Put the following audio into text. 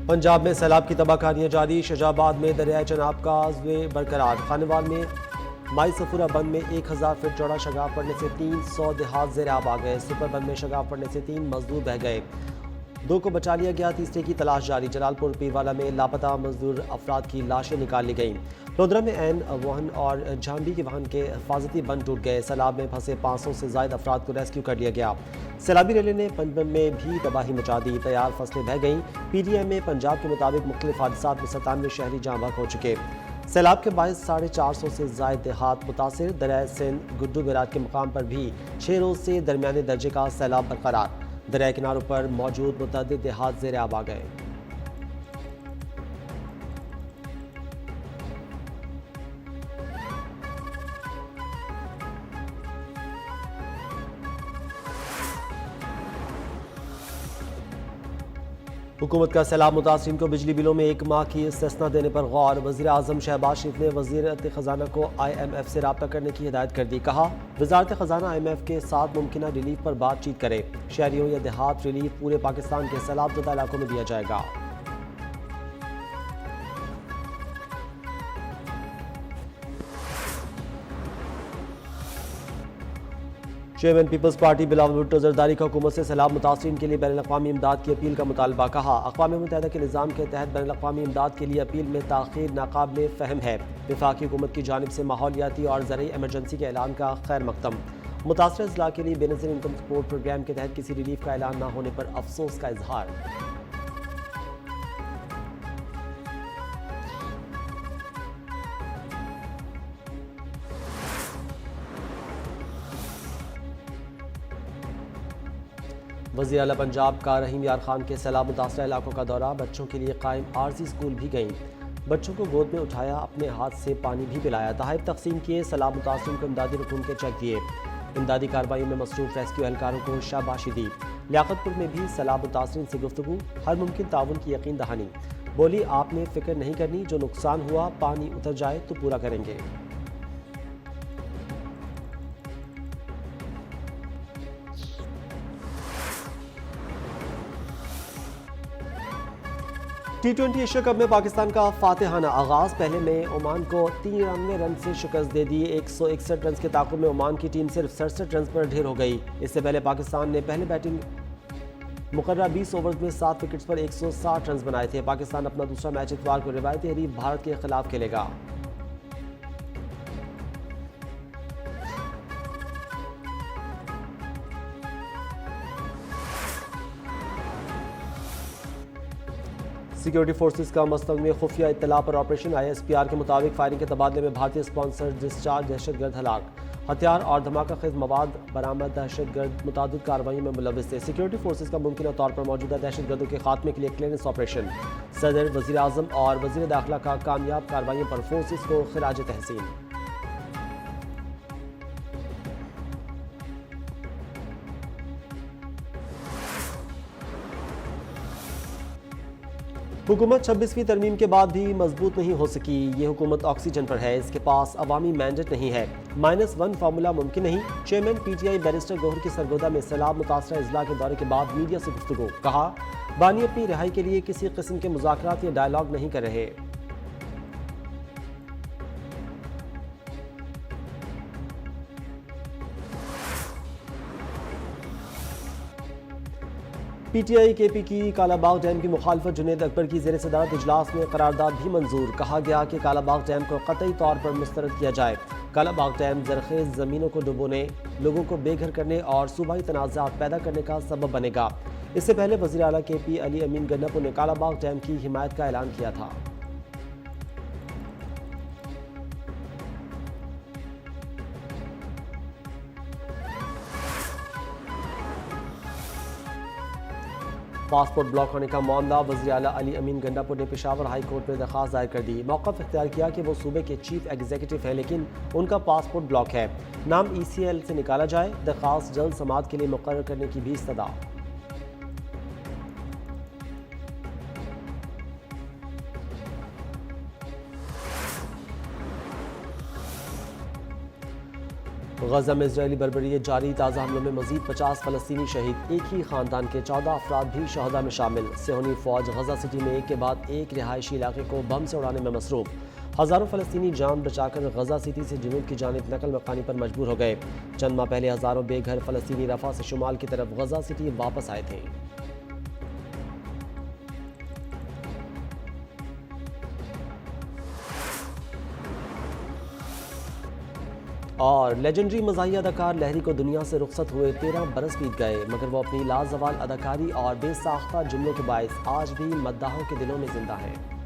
پنجاب میں سیلاب کی تباہ کاریاں جاری، شجاع آباد میں دریائے چناب کا عزو برقرار، خانوال میں مائی سفورہ بند میں 1000 فٹ چوڑا شگاف پڑنے سے 300 دیہات زیر آب آ گئے، سپر بند میں شگاف پڑنے سے 3 مزدور بہہ گئے، 2 کو بچا لیا گیا، تیسرے کی تلاش جاری، جلال پور پیروالا میں لاپتہ مزدور افراد کی لاشیں نکال لی گئیں، لودھرا میں عین وہن اور جھانڈی کے وہن کے حفاظتی بند ٹوٹ گئے، سیلاب میں پھنسے 500 سے زائد افراد کو ریسکیو کر لیا گیا، سیلابی ریلے نے پنجاب میں بھی تباہی مچا دی، تیار فصلیں بہہ گئیں، پی ٹی ایم میں پنجاب کے مطابق مختلف حادثات میں 97 شہری جاں بحق ہو چکے، سیلاب کے باعث 450 سے زائد دیہات متاثر، دریائے سندھ گڈو بیراج کے مقام پر بھی 6 روز سے درمیانے درجے کا سیلاب برقرار، دریائے کناروں پر موجود متعدد دیہات زیر آب آ گئے۔ حکومت کا سیلاب متاثرین کو بجلی بلوں میں 1 ماہ کی استثنا دینے پر غور، وزیر اعظم شہباز شریف نے وزارت خزانہ کو IMF سے رابطہ کرنے کی ہدایت کر دی، کہا وزارت خزانہ IMF کے ساتھ ممکنہ ریلیف پر بات چیت کرے، شہریوں یا دیہات ریلیف پورے پاکستان کے سیلاب زدہ علاقوں میں دیا جائے گا۔ چیئرمین پیپلز پارٹی بلاول بھٹو زرداری کا حکومت سے سیلاب متاثرین کے لیے بین الاقوامی امداد کی اپیل کا مطالبہ، کہا اقوام متحدہ کے نظام کے تحت بین الاقوامی امداد کے لیے اپیل میں تاخیر ناقابل فہم ہے، وفاقی حکومت کی جانب سے ماحولیاتی اور زرعی ایمرجنسی کے اعلان کا خیر مقدم، متاثرہ اضلاع کے لیے بے نظیر انکم سپورٹ پروگرام کے تحت کسی ریلیف کا اعلان نہ ہونے پر افسوس کا اظہار۔ وزیر اعلیٰ پنجاب کا رحیم یار خان کے سیلاب متاثرہ علاقوں کا دورہ، بچوں کے لیے قائم عارضی اسکول بھی گئیں، بچوں کو گود میں اٹھایا، اپنے ہاتھ سے پانی بھی پلایا، تحائف تقسیم کیے، سیلاب متاثرین کو امدادی رقوم کے چیک دیے، امدادی کارروائیوں میں مصروف ریسکیو اہلکاروں کو شاباشی دی، لیاقت پور میں بھی سیلاب متاثرین سے گفتگو، ہر ممکن تعاون کی یقین دہانی، بولی آپ نے فکر نہیں کرنی، جو نقصان ہوا پانی اتر جائے تو پورا کریں گے۔ T20 ایشیا کپ میں پاکستان کا فاتحانہ آغاز، پہلے میں عمان کو 93 رن سے شکست دے دی، 161 رنز کے تعاقب میں عمان کی ٹیم صرف 67 رنز پر ڈھیر ہو گئی، اس سے پہلے پاکستان نے پہلے بیٹنگ مقررہ 20 اوورز میں 7 وکٹس پر 160 رنز بنائے تھے، پاکستان اپنا دوسرا میچ اتوار کو روایتی حریف بھارت کے خلاف کھیلے گا۔ سیکیورٹی فورسز کا مستنگ میں خفیہ اطلاع پر آپریشن، ISPR کے مطابق فائرنگ کے تبادلے میں بھارتی اسپانسر ڈسچارج دہشت گرد ہلاک، ہتھیار اور دھماکہ خیز مواد برآمد، دہشت گرد متعدد کارروائیوں میں ملوث تھے، سیکیورٹی فورسز کا ممکنہ طور پر موجودہ دہشت گردوں کے خاتمے کے لیے کلیئرنس آپریشن، صدر، وزیر اعظم اور وزیر داخلہ کا کامیاب کارروائیوں پر فورسز کو خراج تحسین۔ حکومت 26ویں ترمیم کے بعد بھی مضبوط نہیں ہو سکی، یہ حکومت آکسیجن پر ہے، اس کے پاس عوامی مینڈیٹ نہیں ہے، -1 فارمولا ممکن نہیں، چیئرمین PTI بیرسٹر گوہر کی سرگودہ میں سیلاب متاثرہ اضلاع کے دورے کے بعد میڈیا سے گفتگو، کہا بانی اپنی رہائی کے لیے کسی قسم کے مذاکرات یا ڈائیلاگ نہیں کر رہے۔ PTI KP کی کالا باغ ڈیم کی مخالفت، جنید اکبر کی زیر صدارت اجلاس میں قرارداد بھی منظور، کہا گیا کہ کالا باغ ڈیم کو قطعی طور پر مسترد کیا جائے، کالا باغ ڈیم زرخیز زمینوں کو ڈبونے، لوگوں کو بے گھر کرنے اور صوبائی تنازعات پیدا کرنے کا سبب بنے گا، اس سے پہلے وزیر اعلیٰ KP علی امین گنڈپور نے کالا باغ ڈیم کی حمایت کا اعلان کیا تھا۔ پاسپورٹ بلاک ہونے کا معاملہ، وزیر اعلیٰ علی امین گنڈاپور نے پشاور ہائی کورٹ میں درخواست دائر کر دی، موقف اختیار کیا کہ وہ صوبے کے چیف ایگزیکٹو ہیں لیکن ان کا پاسپورٹ بلاک ہے، نام ECL سے نکالا جائے، درخواست جلد سماعت کے لیے مقرر کرنے کی بھی استدعا۔ غزہ میں اسرائیلی بربریت جاری، تازہ حملوں میں مزید 50 فلسطینی شہید، ایک ہی خاندان کے 14 افراد بھی شہداء میں شامل۔ صہیونی فوج غزہ سٹی میں ایک کے بعد ایک رہائشی علاقے کو بم سے اڑانے میں مصروف، ہزاروں فلسطینی جان بچا کر غزہ سٹی سے جنوب کی جانب نقل مکانی پر مجبور ہو گئے۔ چند ماہ پہلے ہزاروں بے گھر فلسطینی رفح سے شمال کی طرف غزہ سٹی واپس آئے تھے۔ اور لیجنڈری مزاحیہ اداکار لہری کو دنیا سے رخصت ہوئے 13 برس بیت گئے، مگر وہ اپنی لازوال اداکاری اور بے ساختہ جملوں کے باعث آج بھی مداحوں کے دلوں میں زندہ ہیں۔